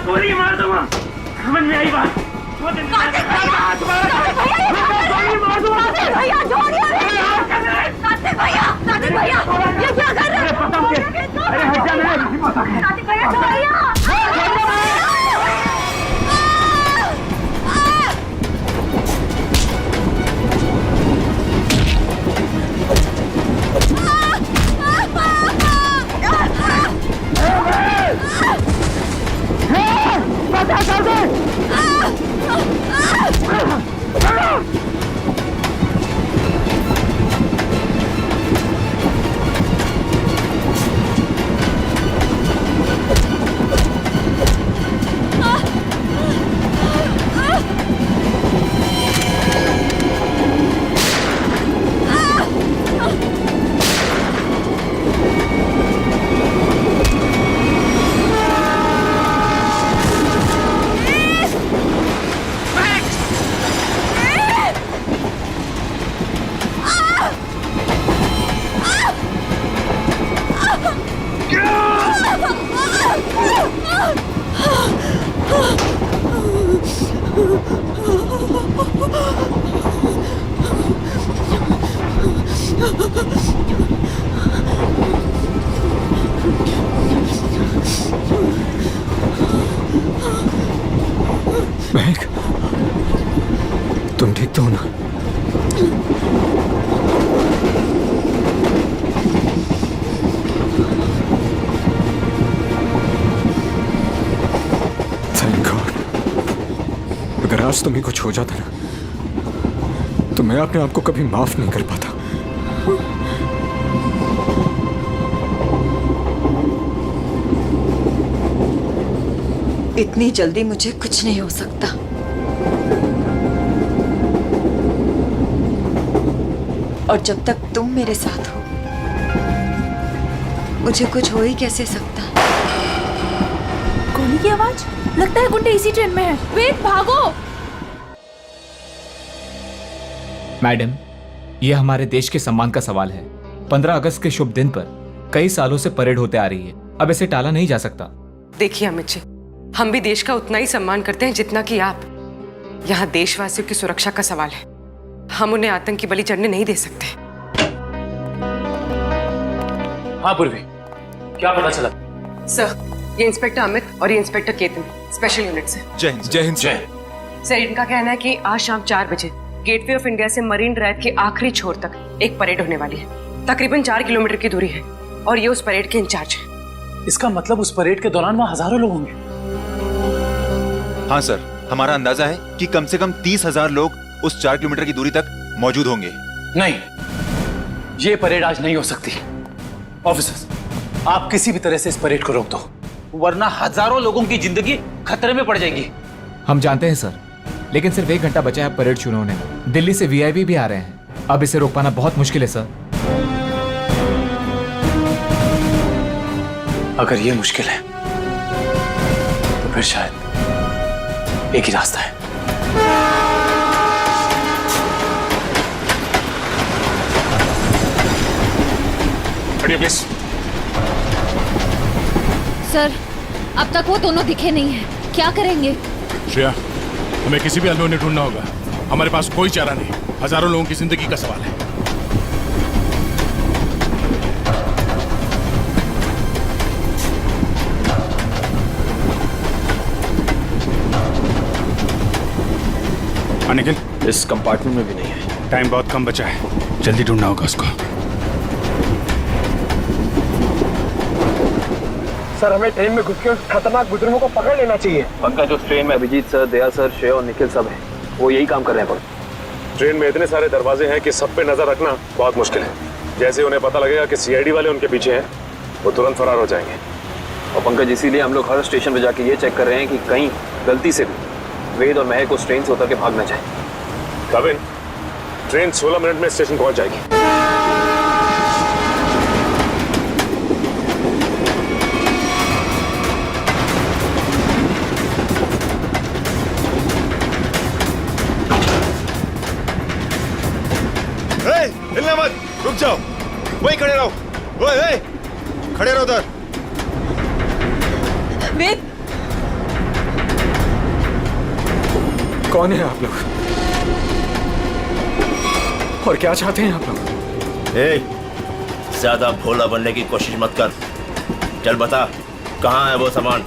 गोली मार दूंगा। समझ में आई बात? कार्तिक भैया छोड़िए। कार्तिक भैया ये क्या कर रहे हैं? अरे हट जा, कार्तिक भैया छोड़िए। महक, तुम ठीक तो हो ना? Thank God. अगर आज तुम्हें कुछ हो जाता ना, तो मैं अपने आप को कभी माफ नहीं कर पाता। इतनी जल्दी मुझे कुछ नहीं हो सकता। और जब तक तुम मेरे साथ हो, मुझे कुछ हो ही कैसे सकता। गोली की आवाज, लगता है गुंडे इसी ट्रेन में है। वेद भागो। मैडम, यह हमारे देश के सम्मान का सवाल है। 15 अगस्त के शुभ दिन पर कई सालों से परेड होते आ रही है, अब इसे टाला नहीं जा सकता। देखिए अमित जी, हम भी देश का उतना ही सम्मान करते हैं जितना कि आप। यहाँ देशवासियों की सुरक्षा का सवाल है, हम उन्हें आतंकी बलि चढ़ने नहीं दे सकते। हाँ पूर्वी, क्या पता चला? सर, ये इंस्पेक्टर अमित और ये इंस्पेक्टर केतन, स्पेशल यूनिट से। जय हिंद। जय हिंद। जय। सर, इनका कहना है कि आज शाम 4 बजे गेटवे ऑफ इंडिया से मरीन ड्राइव के आखिरी छोर तक एक परेड होने वाली है। तकरीबन 4 किलोमीटर की दूरी है और ये उस परेड के इंचार्ज है। इसका मतलब उस परेड के दौरान वहाँ हजारों लोग होंगे। हाँ सर, हमारा अंदाजा है कि कम से कम 30,000 लोग उस 4 किलोमीटर की दूरी तक मौजूद होंगे। नहीं, ये परेड आज नहीं हो सकती। ऑफिसर्स, आप किसी भी तरह से इस परेड को रोक दो, वरना हजारों लोगों की जिंदगी खतरे में पड़ जाएगी। हम जानते हैं सर, लेकिन सिर्फ 1 घंटा बचा है परेड शुरू होने में। दिल्ली से वीआईपी भी आ रहे हैं, अब इसे रोक पाना बहुत मुश्किल है सर। अगर ये मुश्किल है तो फिर शायद एक ही रास्ता है। प्लीज। सर, अब तक वो दोनों दिखे नहीं हैं। क्या करेंगे? श्रेया, हमें किसी भी अनहोनी ढूंढना होगा। हमारे पास कोई चारा नहीं, हजारों लोगों की जिंदगी का सवाल है। निखिल, इस कंपार्टमेंट में भी नहीं है। टाइम बहुत कम बचा है, जल्दी ढूंढना होगा उसको। सर, हमें ट्रेन में घुस के उस खतरनाक बुजुर्गों को पकड़ लेना चाहिए। पंकज, उस ट्रेन में अभिजीत सर, दया सर, श्रेय और निखिल सब हैं। वो यही काम कर रहे हैं। ट्रेन में इतने सारे दरवाजे हैं कि सब पे नजर रखना बहुत मुश्किल है। जैसे उन्हें पता लगेगा कि सीआईडी वाले उनके पीछे हैं, वो तुरंत फरार हो जाएंगे। और पंकज, इसीलिए हम लोग हर स्टेशन पे जाके ये चेक कर रहे हैं कि कहीं गलती से भी वेद और महक उस ट्रेन से उतर के भाग ना जाए। कविन, ट्रेन 16 मिनट में स्टेशन पहुंच जाएगी। हिलना मत, रुक जाओ, वहीं खड़े रहो। ओए, खड़े रहो उधर। वेद, कौन है आप लोग और क्या चाहते हैं आप लोग? ज्यादा भोला बनने की कोशिश मत कर। चल बता, कहाँ है वो सामान?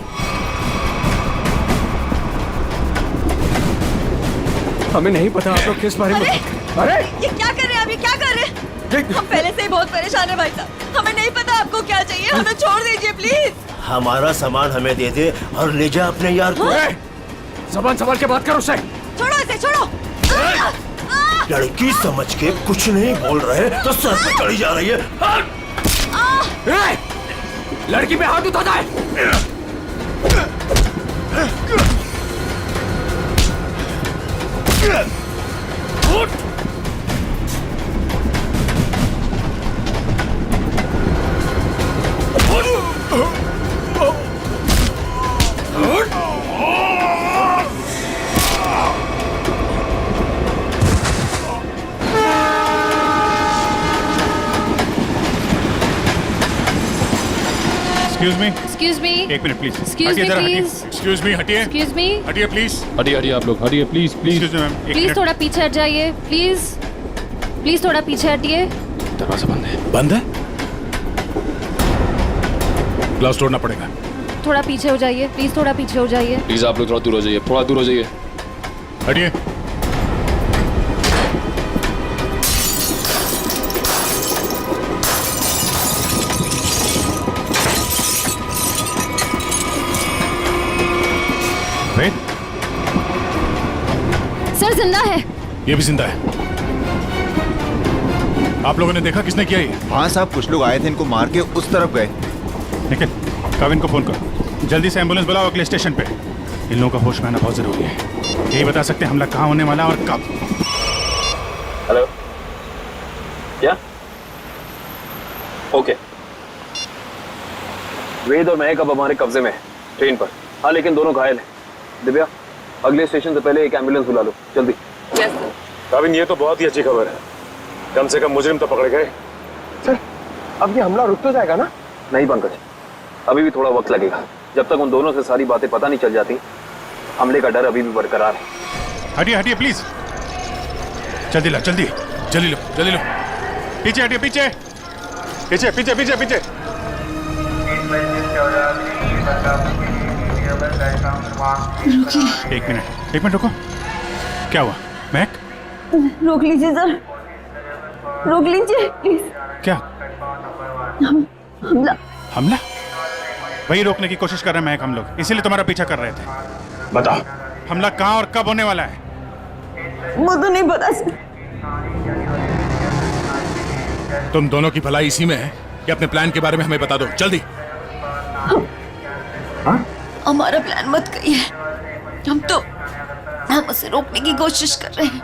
हमें नहीं पता आप लोग किस बारे में। अरे ये क्या कर रहे हैं? अभी क्या कर रहे हैं? हम पहले से ही बहुत परेशान है भाई साहब। हमें नहीं पता आपको क्या चाहिए, हमें छोड़ दीजिए प्लीज। हमारा सामान हमें दे दे और ले जा अपने यार को। जबान संभाल के बात करो उससे। छोड़ो इसे, छोड़ो। लड़की समझ के कुछ नहीं बोल रहे तो सर पे चढ़ी जा रही है। लड़की पे हाथ उठाता है। एक्सक्यूज मी एक minute please. Excuse me, please. Excuse me, हटिए एक्सक्यूज मी हटिए प्लीज। हटिए आप लोग, हटिए प्लीज एक्सक्यूज मी मैम, एक प्लीज मिनट। थोड़ा पीछे हट जाइए प्लीज। प्लीज थोड़ा पीछे हटिए। दरवाजा बंद है। बंद है? ग्लास तोड़ना पड़ेगा। थोड़ा पीछे हो जाइए प्लीज, थोड़ा पीछे हो जाइए। प्लीज आप लोग थोड़ा दूर हो जाइए, थोड़ा दूर हो जाइए। हटिए। वेट, सर जिंदा है। ये भी जिंदा है। आप लोगों ने देखा किसने किया ये? हाँ साहब, कुछ लोग आए थे, इनको मार के उस तरफ गए। निखिल, काविन को फोन करो, जल्दी से एम्बुलेंस बुलाओ अगले स्टेशन पे। इन लोगों का होश में आना बहुत जरूरी है। यही बता सकते हैं हमला कहाँ होने वाला है और कब। हेलो, क्या? ओके। वेद और महक अब हमारे कब्जे में है, ट्रेन पर। हाँ, लेकिन दोनों घायल हैं। दिव्या, अगले स्टेशन से पहले एक एम्बुलेंस बुला लो, जल्दी। Yes sir. काविन, ये तो बहुत ही अच्छी खबर है। कम से कम मुजरिम तो पकड़े गए। सर, अब ये हमला रुक तो जाएगा ना? नहीं पंकज, अभी भी थोड़ा वक्त लगेगा। जब तक उन दोनों से सारी बातें पता नहीं चल जाती, हमले का डर अभी भी बरकरार है। हटिए हटिए प्लीज। जल्दी लो, जल्दी जल्दी लो, जल्दी लो। पीछे हटिए, पीछे पीछे पीछे पीछे पीछे। एक मिनट रुको। क्या हुआ महक? रोक लीजिए सर, रोक लीजिए प्लीज। क्या हमला? हमला? वही रोकने की कोशिश कर रहे हैं महक हम लोग, इसीलिए तुम्हारा पीछा कर रहे थे। बताओ, हमला कहाँ और कब होने वाला है? वो तो नहीं पता सर। तुम दोनों की भलाई इसी में है कि अपने प्लान के बारे में हमें बता दो, जल्दी। हमारा प्लान मत कहिए, हम उसे रोकने की कोशिश कर रहे हैं।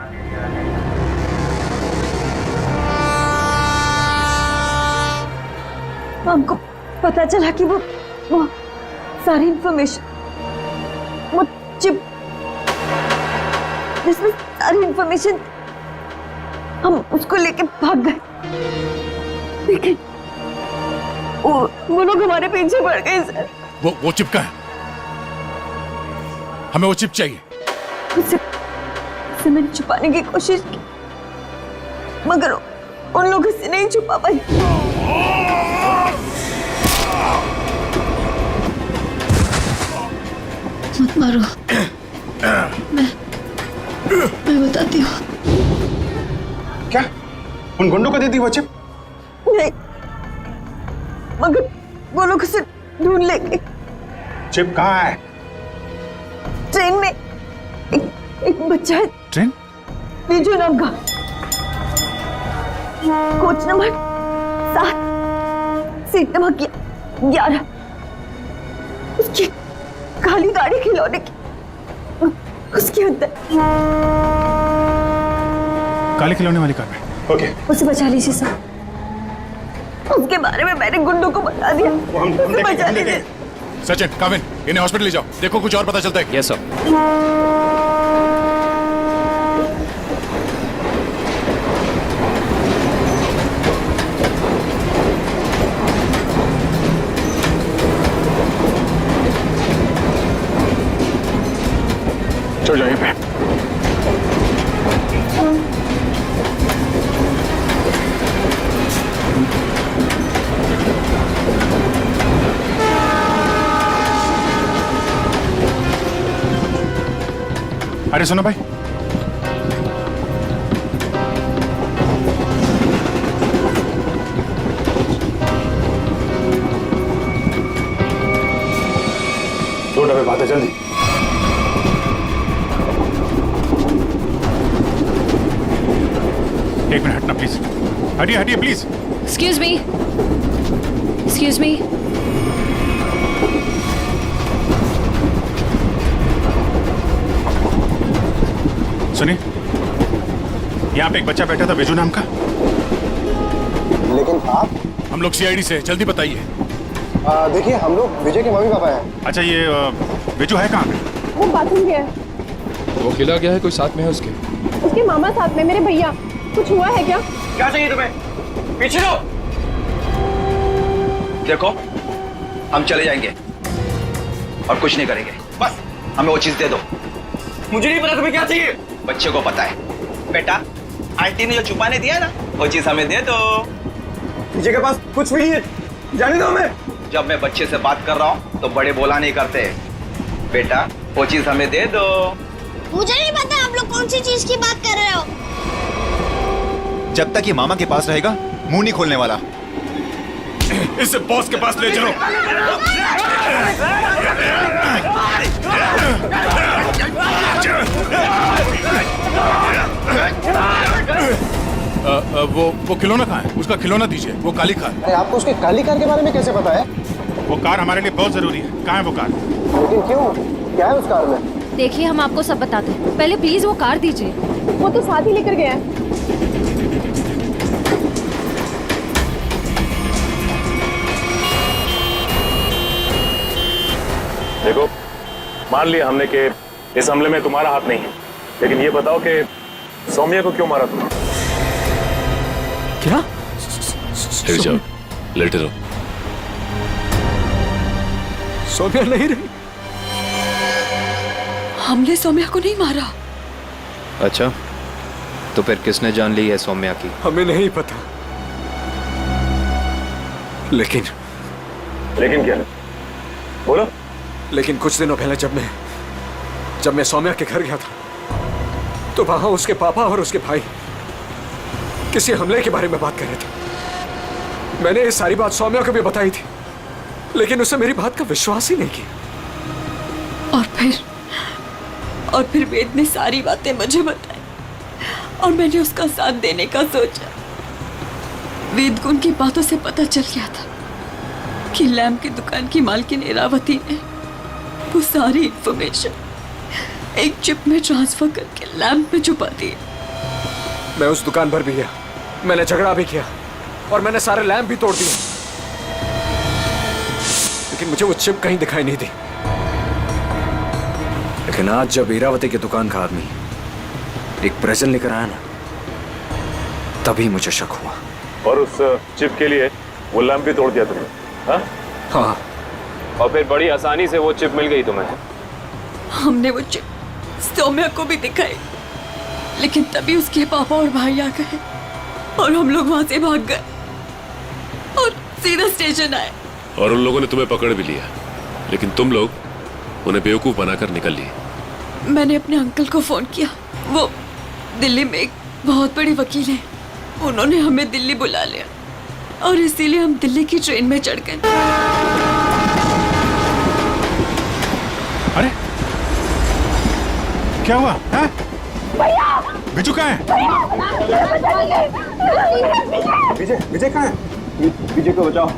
हमको पता चला कि वो सारी इंफॉर्मेशन, वो चिप जिसमें सारी इंफॉर्मेशन, हम उसको लेके भाग गए। लेकिन वो लोग हमारे पीछे पड़ गए सर। वो चिप का है, हमें वो चिप चाहिए। उसे मैंने छुपाने की कोशिश की, मगर उन लोगों से नहीं छुपा पाई। मत मारो, मैं बताती हूँ। क्या उन गुंडों को दे दी वो चिप? नहीं, मगर वो लोग उसे ढूंढ लेंगे। चिप कहाँ है? ट्रेन में एक बच्चा है। ट्रेन? लीजो नाम का, कोच नंबर 7, सीट नंबर 11। उसकी काली गाड़ी खिलौने की, उसके अंदर। काली खिलौने वाली कार में। ओके, उसे बचा लीजिए सर। उसके बारे में मैंने गुंडों को बता दिया। उसे बचा लीजिए। सचिन, काविन, इन्हें हॉस्पिटल ले जाओ, देखो कुछ और पता चलता है। Yes sir. चल जाइए पे। अरे सुनो भाई, दो डब्बे बातें जल्दी। एक मिनट हटना प्लीज। हटिए हटिए please. Excuse me, excuse me. सुनिए, यहाँ पे एक बच्चा बैठा था विजू नाम का। लेकिन आप? हम लोग सीआईडी से, जल्दी बताइए। देखिए, हम लोग विजय के मम्मी पापा हैं। अच्छा, ये विजू है कहाँ पे? वो बाथरूम गया है। वो खिला गया है, कोई साथ में है उसके? उसके मामा साथ में, मेरे भैया। कुछ हुआ है क्या? क्या चाहिए तुम्हें? पीछे लो। देखो, हम चले जाएंगे और कुछ नहीं करेंगे, बस हमें वो चीज दे दो। मुझे नहीं पता तुम्हें क्या चाहिए। बच्चे को पता है। बेटा, आंटी ने जो छुपाने दिया ना, वो चीज हमें दे दो। विजय के पास कुछ भी नहीं है, जाने दो हमें। जब मैं बच्चे से बात कर रहा हूँ तो बड़े बोला नहीं करते। बेटा, वो चीज हमें दे दो। मुझे नहीं पता आप लोग कौन सी चीज की बात कर रहे हो। जब तक ये मामा के पास रहेगा, मुंह नहीं खोलने वाला। इसे बॉस के पास ले चलो। वो खिलौना कहाँ है? उसका खिलौना दीजिए, वो काली कार। अरे आपको उसके काली कार के बारे में कैसे पता है? वो कार हमारे लिए बहुत जरूरी है। कहाँ है वो कार? लेकिन क्यों? क्या है उस कार में? देखिए, हम आपको सब बताते हैं, पहले प्लीज वो कार दीजिए। वो तो साथ ही लेकर गया है। देखो, मान लिया हमने कि इस हमले में तुम्हारा हाथ नहीं है, लेकिन ये बताओ कि सौम्या को क्यों मारा तुमने? क्या? लेट जाओ, लेटे रहो। सौम्या नहीं रही। हमने सौम्या को नहीं मारा। अच्छा, तो फिर किसने जान ली है सौम्या की? हमें नहीं पता, लेकिन क्या है? बोलो। लेकिन कुछ दिनों पहले जब मैं सौम्या के घर गया था, तो वहां उसके पापा और उसके भाई किसी हमले के बारे में बात कर रहे थे। मैंने ये सारी बात सौम्या को भी बताई थी, लेकिन उसे मेरी बात का विश्वास ही नहीं किया। और फिर वेद ने सारी बातें मुझे बताई और मैंने उसका साथ देने का सोचा। वेद को उनकी बातों से पता चल गया था कि लैम्प की दुकान की मालकिन इरावती ने वो सारी इंफॉर्मेशन एक चिप में ट्रांसफर करके लैम्प में छुपा दी। मैं उस दुकान पर भी गया, मैंने झगड़ा भी किया और मैंने सारे लैम्प भी तोड़ दिए, लेकिन मुझे वो चिप कहीं दिखाई नहीं दी। लेकिन आज जब इरावती की दुकान का आदमी एक प्रेजेंट लेकर आया ना, तभी मुझे शक हुआ। और उस चिप के लिए वो लैम्प भी तोड़ दिया तुमने? हाँ। और फिर बड़ी आसानी से वो चिप मिल गई तुम्हें? हमने वो चिप सौम्या को भी दिखाई, लेकिन तभी उसके पापा और भाई आ गए और हम लोग वहां से भाग गए और सीधा स्टेशन आए। और उन लोगों ने तुम्हें पकड़ भी लिया, लेकिन तुम लोग उन्हें बेवकूफ बनाकर निकल लिए। मैंने अपने अंकल को फोन किया, वो दिल्ली में एक बहुत बड़े वकील हैं। उन्होंने हमें दिल्ली बुला लिया और इसीलिए हम दिल्ली की ट्रेन में चढ़ गए। अरे क्या हुआ है? बिजू कहाँ है? विजय कहाँ है? विजय को बचाओ।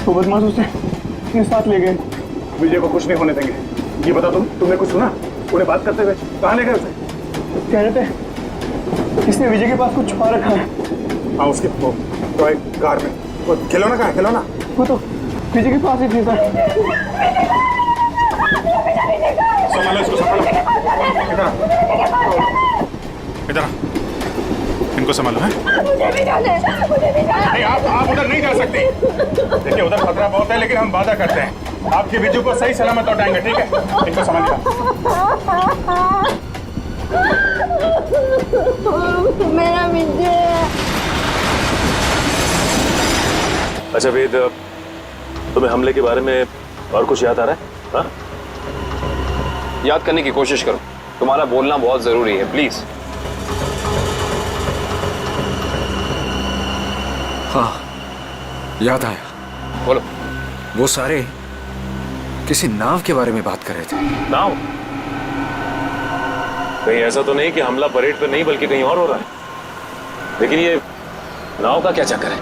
तो बदमाश उसे अपने साथ ले गए। विजय को कुछ नहीं होने देंगे। ये बता, तुमने कुछ सुना उन्हें बात करते हुए? कहाँ ले गए उसे? कह रहे थे किसने विजय के पास कुछ छुपा रखा है। हाँ, उसके तो एक कार में। वो खिलौना कहाँ है? खिलौना वो तो विजय के पास ही थी सर। संभालो इसको, संभालो। इधर इनको संभालो। है नहीं, आप उधर नहीं जा सकते। देखिए, उधर खतरा बहुत है, लेकिन हम वादा करते हैं आपके बिजू को सही सलामत लौटाएंगे। ठीक है, इनको संभालिए। मेरा विजय। अच्छा वेद, तुम्हें हमले के बारे में और कुछ याद आ रहा है? याद करने की कोशिश करो, तुम्हारा बोलना बहुत जरूरी है, प्लीज। हाँ, याद आया। बोलो। वो सारे किसी नाव के बारे में बात कर रहे थे। नाव? कहीं ऐसा तो नहीं कि हमला परेड पे नहीं बल्कि कहीं और हो रहा है? लेकिन ये नाव का क्या चक्कर है?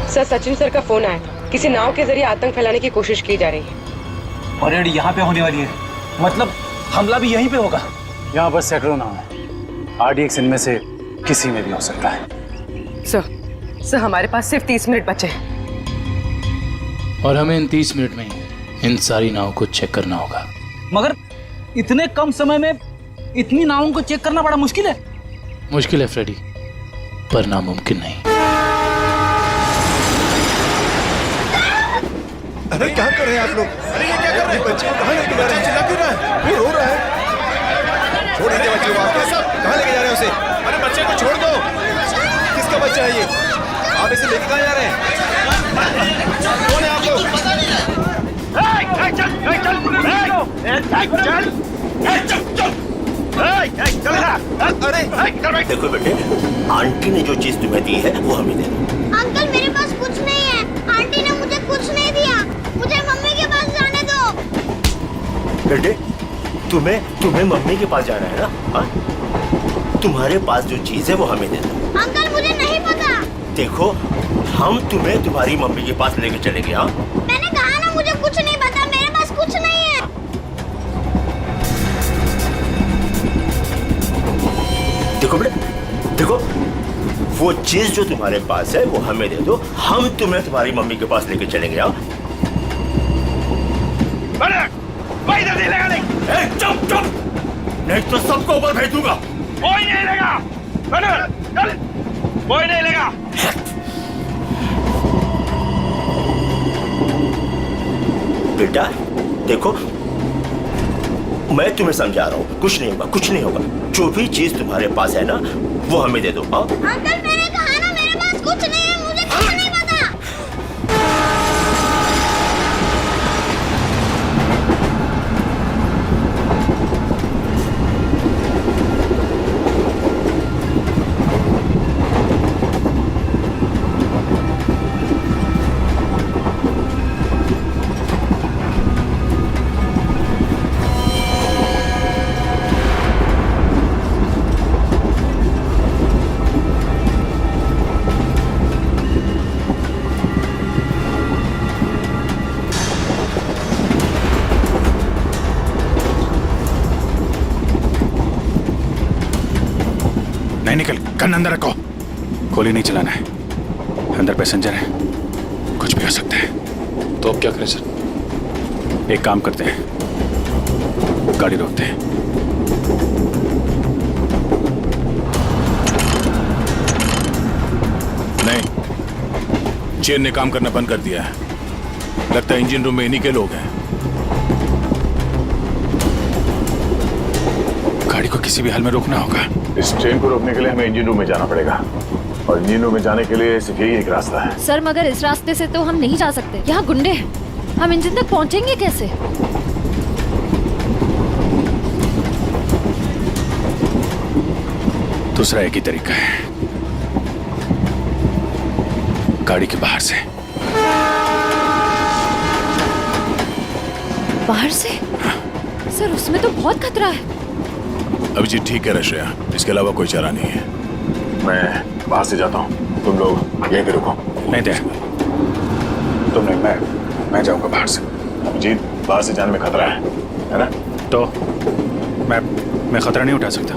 सर, सचिन सर का फोन आया। किसी नाव के जरिए आतंक फैलाने की कोशिश की जा रही है। परेड यहाँ पे होने वाली है, मतलब हमला भी यहीं पे होगा। यहाँ बस सैकड़ों नाव है, RDX इनमें से किसी में भी हो सकता है। सर हमारे पास सिर्फ 30 मिनट बचे हैं और हमें इन 30 मिनट में इन सारी नावों को चेक करना होगा। मगर इतने कम समय में इतनी नावों को चेक करना बड़ा मुश्किल है। मुश्किल है फ्रेडी, पर नामुमकिन नहीं। अरे क्या कर रहे हैं आप लोग? अरे ये क्या कर रहे हैं? बच्चे को कहाँ लेके जा रहे हैं? चिल्ला क्यों रहा है? वो रो रहा है। छोड़ दीजिए बच्चे को। आप कहाँ लेके जा रहे हैं उसे? अरे बच्चे को छोड़ दो। किसका बच्चा है ये? आप इसे लेके कहाँ जा रहे हैं? कौन है आप लोग? अरे देखो बेटे, आंटी ने जो चीज तुम्हें दी है वो हमें दे दो। अंकल मेरे पास कुछ नहीं है। आंटी ने मुझे कुछ नहीं दिया। मुझे मम्मी के पास जाने दो। बेटे, तुम्हें मम्मी के पास जाना है ना? हाँ? तुम्हारे पास जो चीज है वो हमें दे दो। अंकल मुझे नहीं पता। देखो, हम तुम्हें तुम्हारी मम्मी के पास लेके चलेंगे। हाँ? मैंने कहा ना मुझे कुछ नहीं पता। मेरे पास कुछ नहीं है। देखो बेटे, देखो, वो चीज जो तुम्हारे पास है वो हमें दे दो। हम तुम्हें तुम्हारी मम्मी के पास लेके चलेंगे। हाँ? चुप चुप, नहीं तो सबको ऊपर भेज दूंगा। कोई नहीं लेगा। कोई नहीं लेगा। बेटा देखो, मैं तुम्हें समझा रहा हूँ, कुछ नहीं होगा, कुछ नहीं होगा। जो भी चीज तुम्हारे पास है ना वो हमें दे दो। हाँ? अंकल मैंने कहा ना मेरे पास कुछ नहीं है। मुझे कुछ नहीं पता। नहीं, निकल, गन अंदर रखो। गोली नहीं चलाना है, अंदर पैसेंजर है, कुछ भी हो सकता है। तो अब क्या करें सर? एक काम करते हैं, गाड़ी रोकते हैं। नहीं, चेन ने काम करना बंद कर दिया है। लगता है इंजन रूम में इन्हीं के लोग हैं। गाड़ी को किसी भी हाल में रोकना होगा। इस ट्रेन को रोकने के लिए हमें इंजन रूम में जाना पड़ेगा, और इंजन रूम में जाने के लिए सिर्फ यही एक रास्ता है। सर मगर इस रास्ते से तो हम नहीं जा सकते। यहाँ गुंडे हैं, हम इंजन तक पहुँचेंगे कैसे? दूसरा एक ही तरीका है, गाड़ी के बाहर से। बाहर से? सर उसमें तो बहुत खतरा है। अभिजीत ठीक है रश्या, इसके अलावा कोई चारा नहीं है। मैं बाहर से जाता हूँ, तुम लोग यहीं पे रुको। नहीं दे, तुम नहीं, मैं जाऊंगा बाहर से। अभिजीत, बाहर से जाने में खतरा है ना? तो मैं खतरा नहीं उठा सकता।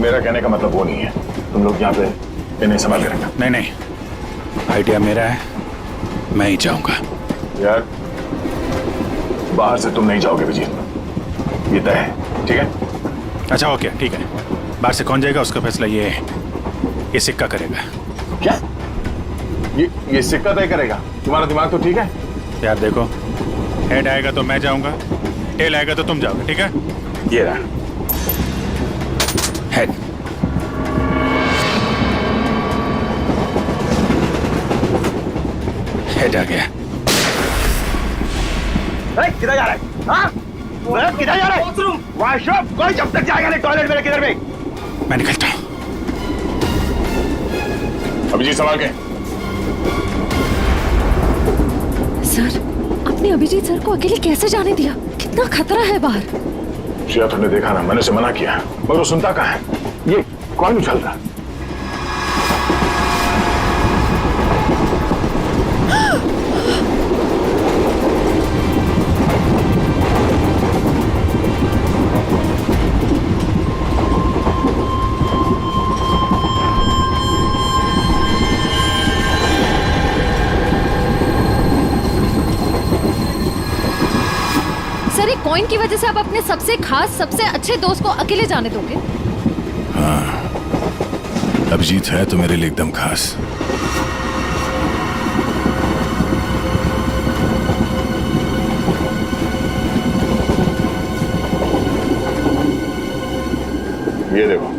मेरा कहने का मतलब वो नहीं है। तुम लोग यहाँ पे इन्हें संभाल के रखना। नहीं, आइडिया मेरा है, मैं ही जाऊंगा। यार, बाहर से तुम नहीं जाओगे विजय, ये तय है, ठीक है? अच्छा ओके, ठीक है। बाहर से कौन जाएगा उसका फैसला ये सिक्का करेगा। क्या? ये सिक्का तय करेगा? तुम्हारा दिमाग तो ठीक है? यार देखो, हेड आएगा तो मैं जाऊंगा, टेल आएगा तो तुम जाओगे, ठीक है? ये रहा। हेड। हेड आ गया। किधर जा रहा है? हाँ? किधर जा रहा है? वॉशरूम। कोई जब तक जाएगा नहीं टॉयलेट में, किधर में? मैं निकलता हूं। अभिजीत संभाल के। सर, आपने अभिजीत सर को अकेले कैसे जाने दिया? कितना खतरा है बाहर। श्रेया, तुमने देखा ना, मैंने उसे मना किया मगर वो सुनता कहाँ है। ये कौन उछल रहा? सर, एक कॉइन की वजह से आप अपने सबसे खास, सबसे अच्छे दोस्त को अकेले जाने दोगे? हाँ, अभिजीत है तो मेरे लिए एकदम खास। ये देखो,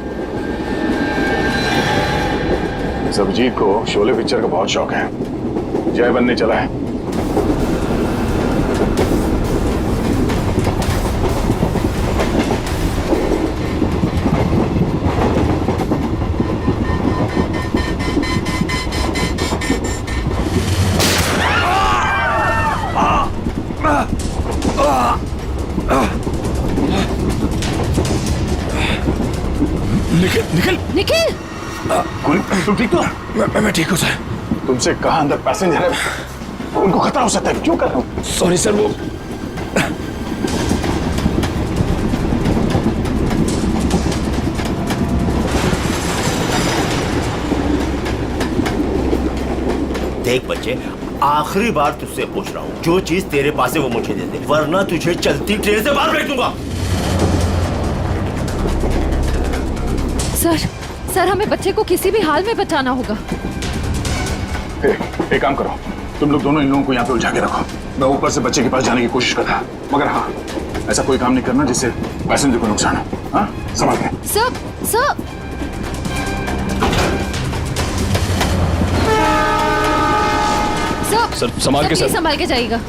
इस अभिजीत को शोले पिक्चर का बहुत शौक है। जय बनने चला है। निखिल निखिल, तुम ठीक तो? मैं ठीक हूँ सर। तुमसे कहा अंदर पैसेंजर है, उनको खतरा हो सकता है। क्यों कर रहे हो? सॉरी सर, वो देख बच्चे, आखिरी बार तुझसे पूछ रहा हूँ, जो चीज तेरे पास है वो मुझे दे दे, वरना तुझे चलती ट्रेन से बाहर फेंक दूंगा। सर, हमें बच्चे को किसी भी हाल में बचाना होगा। एक काम करो, तुम लोग दोनों इन लोगों को यहाँ पे उलझा के रखो। मैं ऊपर से बच्चे के पास जाने की कोशिश कर रहा, मगर हाँ, ऐसा कोई काम नहीं करना जिससे पैसेंजर को नुकसान हो। हाँ, संभाल के। सर, संभाल के। संभाल के जाइएगा।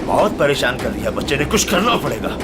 बहुत परेशान कर दिया बच्चे ने, कुछ करना पड़ेगा।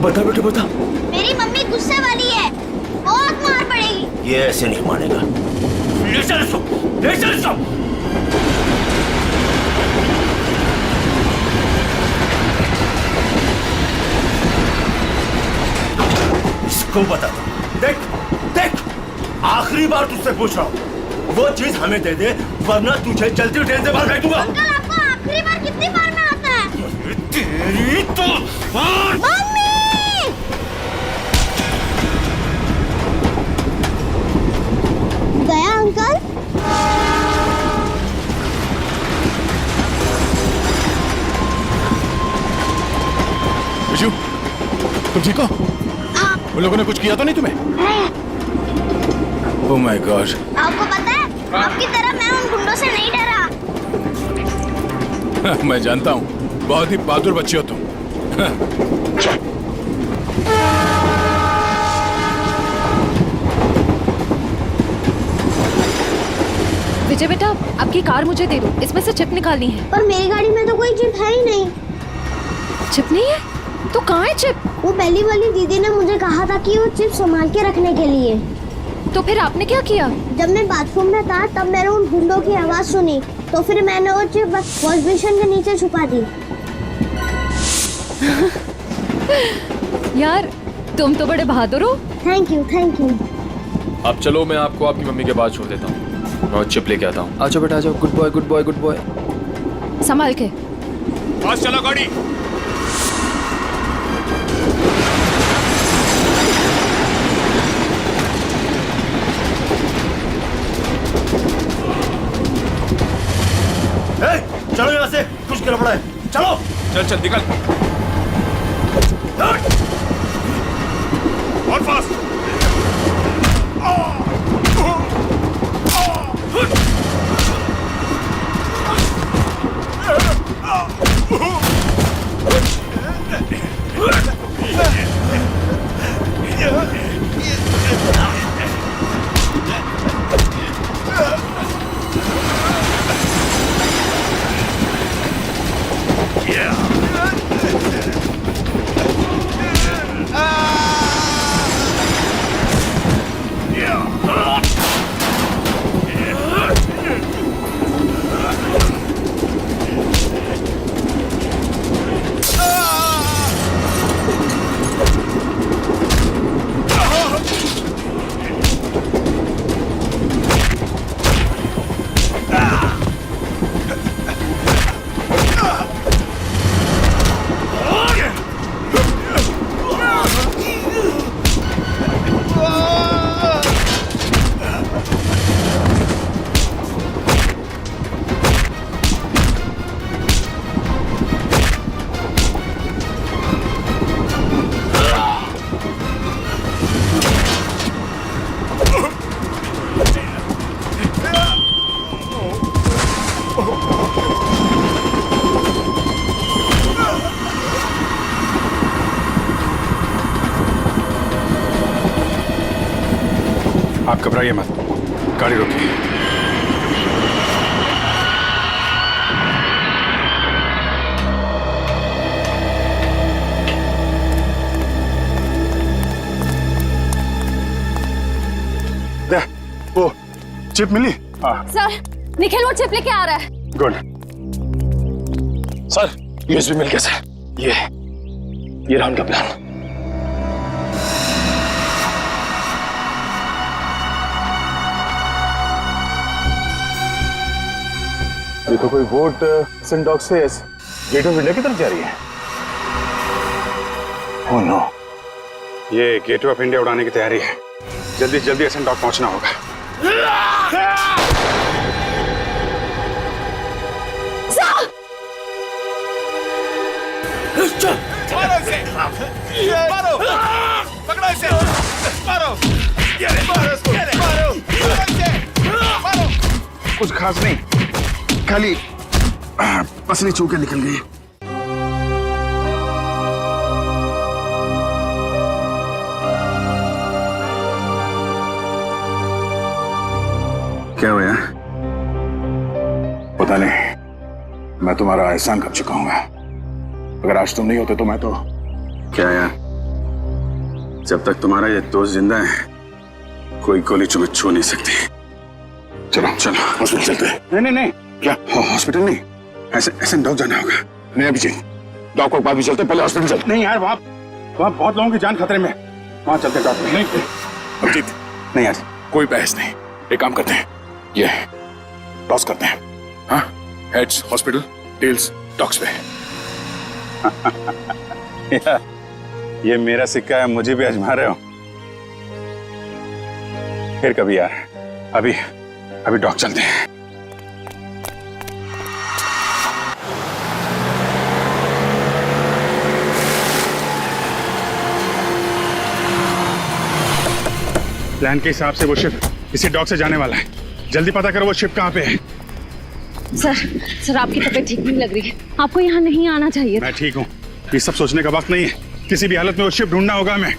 बता बेटे बता। मेरी मम्मी गुस्से वाली है, बहुत मार पड़ेगी। ये ऐसे नहीं मानेगा। ले चल इसको, ले चल इसको। इसको बता, देख देख, आखिरी बार तुझसे पूछ रहा हूँ, वो चीज हमें दे दे, वरना तुझे चलती ट्रेन से बाहर फेंक दूंगा। अंकल, आपको आखिरी बार कितनी बार में आता है? तेरी तो मम्मी! गया अंकल? विशु, तुम ठीक हो? उन लोगों ने कुछ किया तो नहीं तुम्हें? Oh my God. आपको पता है, आपकी तरह मैं उन गुंडों से नहीं डरा। मैं जानता हूँ, बहुत ही बहादुर बच्चे हो तुम। विजय बेटा, आपकी कार मुझे दे दो, इसमें से चिप निकालनी है। पर मेरी गाड़ी में तो कोई चिप है ही नहीं। चिप नहीं है? तो कहाँ है चिप? वो पहली वाली दीदी ने मुझे कहा था कि वो चिप संभाल के रखने के लिए। तो फिर आपने क्या किया? जब मैं बाथरूम में था तब मैंने उन गुंडों की आवाज सुनी, तो फिर मैंने वो चिप वॉश बेसिन के नीचे छुपा दी। यार तुम तो बड़े बहादुर हो। Thank you, thank you. अब चलो, मैं आपको आपकी मम्मी के पास छोड़ देता हूँ। मैं चिप लेके आता हूँ। आ जाओ बेटा, आ जाओ। Good boy, good boy, good boy. संभाल के। पास चला गाड़ी। चलो यहाँ से, कुछ गड़बड़ है। चलो चल चल निकल। और फास्ट। आप घबराइए मत, गाड़ी रोकिए। वो चिप मिली? हाँ। सर, निखिल वो चिप लेके आ रहा है। गुड। सर, यूएसबी मिल गया सर। ये रहा उनका प्लान। ये तो कोई बोट सिंडॉक से गेट ऑफ इंडिया की तरफ जा रही है। ओह नो, ये गेटवे ऑफ इंडिया उड़ाने की तैयारी है। जल्दी जल्दी एसेंट डॉक पहुंचना होगा। मारो इसे! मारो! पकड़ो इसे! मारो! मारो इसको! मारो! मारो! कुछ खास नहीं, खाली पसली छू के निकल गई। क्या हुआ यार? पता नहीं, मैं तुम्हारा एहसान कर चुका हूँ। अगर आज तुम नहीं होते तो मैं तो क्या यार, जब तक तुम्हारा ये दोस्त जिंदा है कोई गोली तुम्हें छू नहीं सकती। चलो चलो हॉस्पिटल चलते हैं। नहीं नहीं नहीं, क्या हॉस्पिटल नहीं, ऐसे डॉक जाना होगा। नहीं अभिजीत, डॉक को बाद में चलते, पहले हॉस्पिटल चलते। नहीं यार, वहाँ बहुत लोगों की जान खतरे में, वहाँ चलते डॉक्टर। नहीं अभिजीत, नहीं यार, कोई बहस नहीं। एक काम करते हैं, ये टॉस करते हैं। हाँ, हेड्स हॉस्पिटल, टेल्स डॉक्स पे। ये मेरा सिक्का है, मुझे भी आजमा रहे हो? फिर कभी यार, अभी डॉक चलते हैं। प्लान के हिसाब से वो शिप इसी डॉक से जाने वाला है। जल्दी पता करो वो शिप कहाँ पे है। सर आपकी तबीयत ठीक नहीं लग रही है, आपको यहाँ नहीं आना चाहिए। मैं ठीक हूँ, ये सब सोचने का वक्त नहीं है। किसी भी हालत में वो शिप ढूंढना होगा हमें।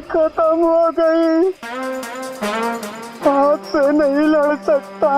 खत्म हो गई, आपसे नहीं लड़ सकता।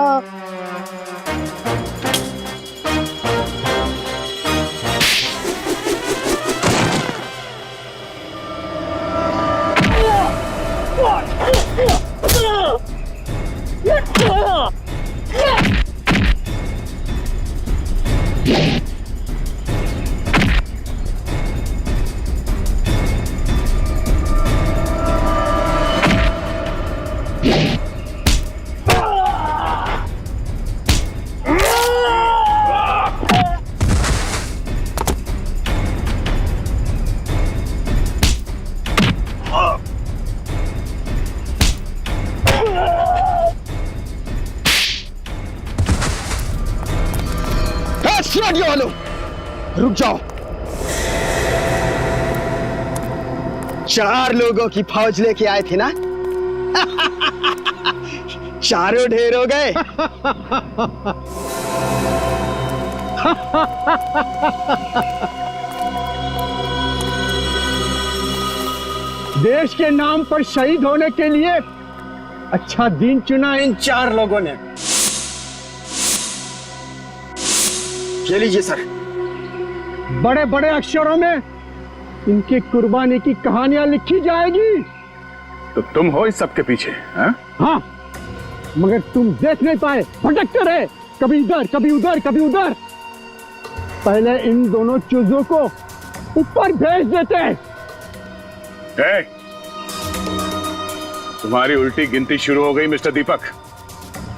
रुक जाओ। 4 लोगों की फौज लेके आए थे ना? चारों ढेर हो गए। देश के नाम पर शहीद होने के लिए अच्छा दिन चुना इन 4 लोगों ने। ये लीजिए सर। बड़े बड़े अक्षरों में इनकी कुर्बानी की कहानियां लिखी जाएगी। तो तुम हो इस सब के पीछे? हाँ, मगर तुम देख नहीं पाए, भटकते रहे, कभी इधर कभी उधर कभी उधर। पहले इन दोनों चूजों को ऊपर भेज देते। तुम्हारी उल्टी गिनती शुरू हो गई मिस्टर दीपक।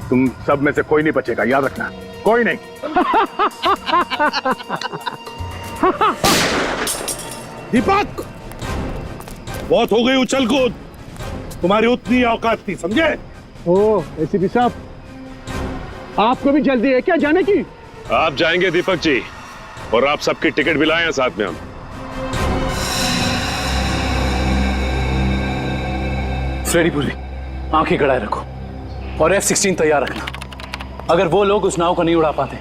तुम सब में से कोई नहीं बचेगा, याद रखना, कोई नहीं। दीपक, बहुत हो गई उछल कूद, तुम्हारी उतनी औकात थी, समझे? ओ एसीपी साहब, आपको भी जल्दी है क्या जाने की? आप जाएंगे दीपक जी, और आप सबकी टिकट भी लाए हैं साथ में हम। फ्रेडी पूरी आंखें गड़ाए रखो और F-16 तैयार रखना। अगर वो लोग उस नाव को नहीं उड़ा पाते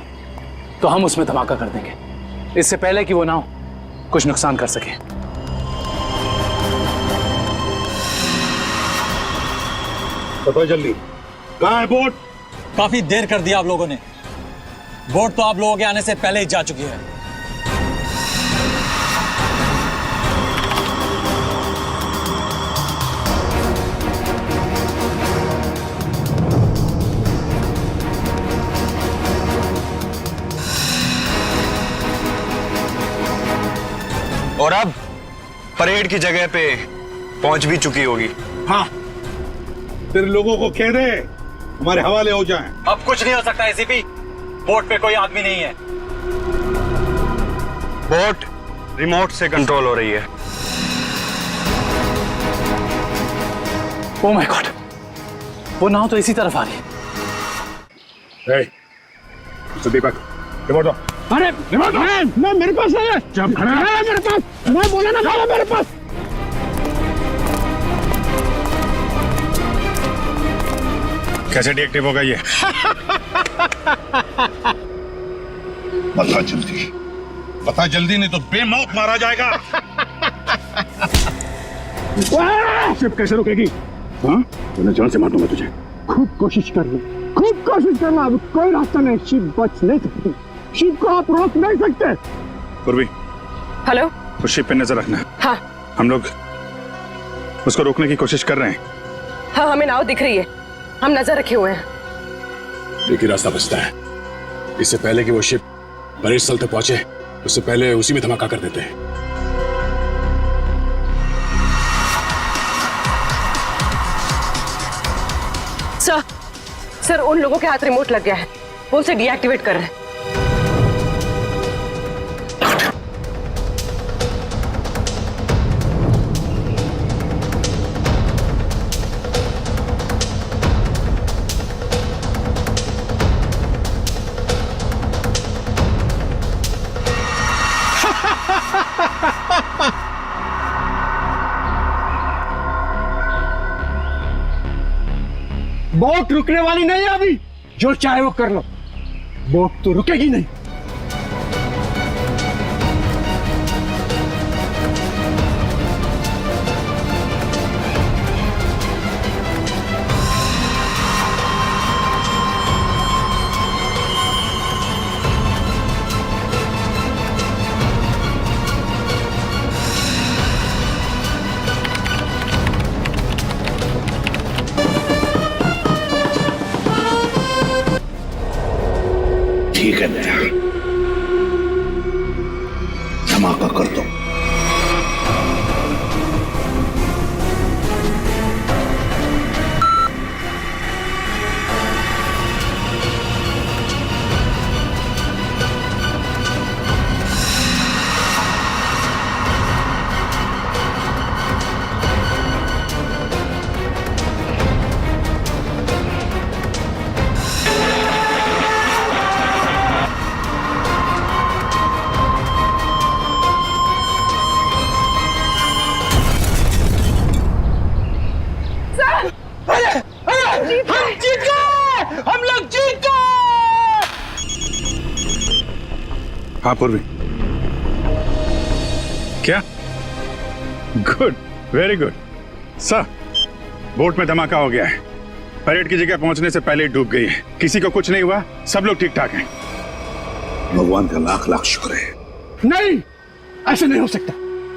तो हम उसमें धमाका कर देंगे, इससे पहले कि वो नाव कुछ नुकसान कर सके। बताओ जल्दी, कहाँ है बोट? काफी देर कर दिया आप लोगों ने। बोट तो आप लोगों के आने से पहले ही जा चुकी है। और अब परेड की जगह पे पहुंच भी चुकी होगी। हाँ, तेरे लोगों को कह दे हमारे हवाले हो जाएं। अब कुछ नहीं हो सकता एसीपी, बोट पे कोई आदमी नहीं है। बोट रिमोट से कंट्रोल हो रही है। ओह माय गॉड, वो नाव तो इसी तरफ आ रही है। मिस्टर दीपक, रिमोट दो। अरे रिमोट मैं मेरे पास है। जब खड़ा है मेरे पास, मैं बोला ना था मेरे पास। कैसे डीएक्टिव होगा ये? बता जल्दी नहीं तो बेमौत मारा जाएगा। शिप कैसे रुकेगी? हाँ, मैं जान से मार दूंगा तुझे। खूब कोशिश कर लो, खूब कोशिश करना, अब कोई रास्ता नहीं, शिप बच नहीं सकती। शिप को आप रोक नहीं सकते। पूर्वी, हेलो, उस शिप पे नजर रखना। हाँ, हम लोग उसको रोकने की कोशिश कर रहे हैं। हाँ, हमें नाव दिख रही है, हम नजर रखे हुए हैं। एक ही रास्ता बचता है, इससे पहले कि वो शिप परेड स्थल तक पहुंचे, उससे पहले उसी में धमाका कर देते हैं। सर, उन लोगों के हाथ रिमोट लग गया है, वो उसे डीएक्टिवेट कर रहे हैं। बोट रुकने वाली नहीं है अभी, जो चाहे वो कर लो, बोट तो रुकेगी नहीं। ठीक है बेटा, धमाका कर दो। हाँ पूर्वी, क्या? Good, very good sir. Boat में धमाका हो गया है, परेड की जगह पहुंचने से पहले ही डूब गई है। किसी को कुछ नहीं हुआ, सब लोग ठीक ठाक हैं। भगवान का लाख लाख शुक्र है। नहीं, ऐसा नहीं हो सकता,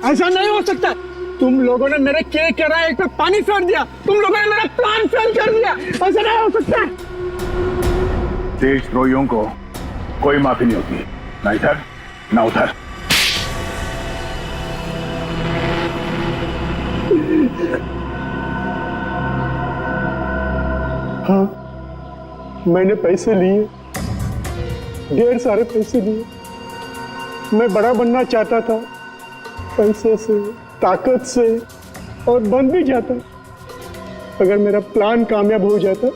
ऐसा नहीं हो सकता। तुम लोगों ने मेरे केक के राय पे पानी फेर दिया, तुम लोगों ने मेरा प्लान फेल कर दिया, ऐसा नहीं हो सकता। देशद्रोहियों को कोई माफी नहीं होती, ना इधर ना उधर। हाँ, मैंने पैसे लिए, ढेर सारे पैसे लिए। मैं बड़ा बनना चाहता था, पैसे से, ताकत से, और बन भी जाता अगर मेरा प्लान कामयाब हो जाता।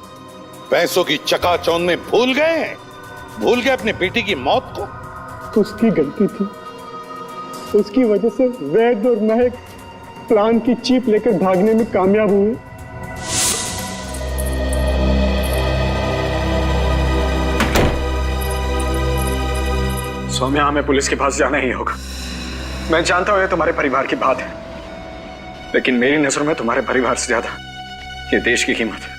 पैसों की चकाचौंध में भूल गए अपने बेटी की मौत को। उसकी गलती थी, उसकी वजह से वैद और महक प्लान की चीप लेकर भागने में कामयाब हुए। सौम्या, हमें पुलिस के पास जाना ही होगा। मैं जानता हूं ये तुम्हारे परिवार की बात है, लेकिन मेरी नजर में तुम्हारे परिवार से ज्यादा ये देश की कीमत है।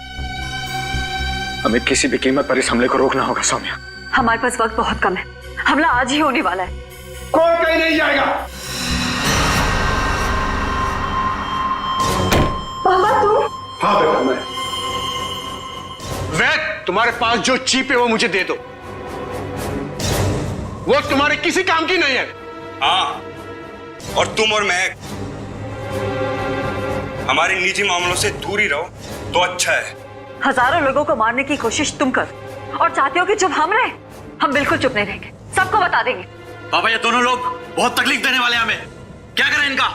हमें किसी भी कीमत पर इस हमले को रोकना होगा सौम्या। हमारे पास वक्त बहुत कम है, हमला आज ही होने वाला है। कोई कहीं नहीं जाएगा। पापा तुम? हाँ बेटा, मैं। वैद, तुम्हारे पास जो चीप है वो मुझे दे दो, वो तुम्हारे किसी काम की नहीं है। हाँ, और तुम और मैं हमारे निजी मामलों से दूर ही रहो तो अच्छा है। हजारों लोगों को मारने की कोशिश तुम कर और चाहते हो कि चुप हम रहे? हम बिल्कुल चुप नहीं रहेंगे, सबको बता देंगे। पापा, ये दोनों लोग बहुत तकलीफ देने वाले हैं हमें। क्या करें इनका?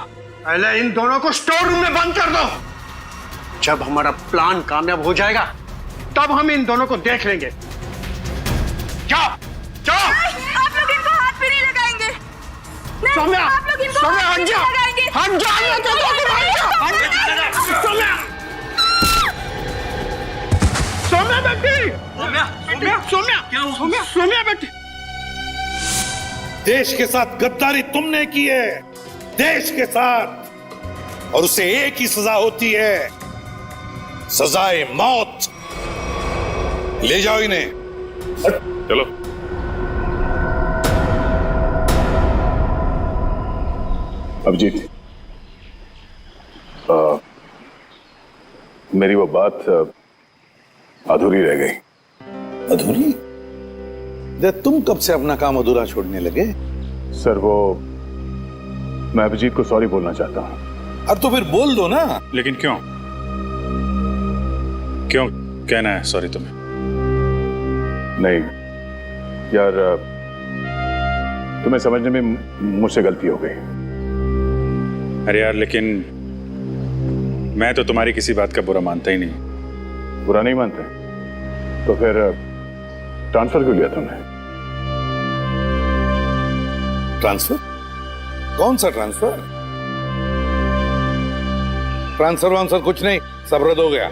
पहले इन दोनों को स्टोर रूम में बंद कर दो। जब हमारा प्लान कामयाब हो जाएगा तब हम इन दोनों को देख लेंगे। जाओ जाओ। आप लोग इनको हाथ भी नहीं लगाएंगे। सौम्या, आप लोग इनको सौम्या, हाथ भी हट नहीं जा। लगाएंगे। हट जा, मैं तो सौम्या, सौम्या बेटी, सौम्या बेटी। देश के साथ गद्दारी तुमने की है, देश के साथ, और उसे एक ही सजा होती है, सजाए मौत। ले जाओ इन्हें। चलो। अभिजीत, मेरी वो बात अधूरी रह गई। अधूरी? तुम कब से अपना काम अधूरा छोड़ने लगे? सर, वो मैं अभिजीत को सॉरी बोलना चाहता हूं। अब तो फिर बोल दो ना। लेकिन क्यों क्यों कहना है सॉरी तुम्हें? नहीं यार, तुम्हें समझने में मुझसे गलती हो गई। अरे यार, लेकिन मैं तो तुम्हारी किसी बात का बुरा मानता ही नहीं। बुरा नहीं मानते तो फिर ट्रांसफर क्यों लिया तुमने? ट्रांसफर? कौन सा ट्रांसफर? ट्रांसफर वांसफर कुछ नहीं, सब रद्द हो गया।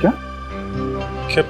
क्या? क्या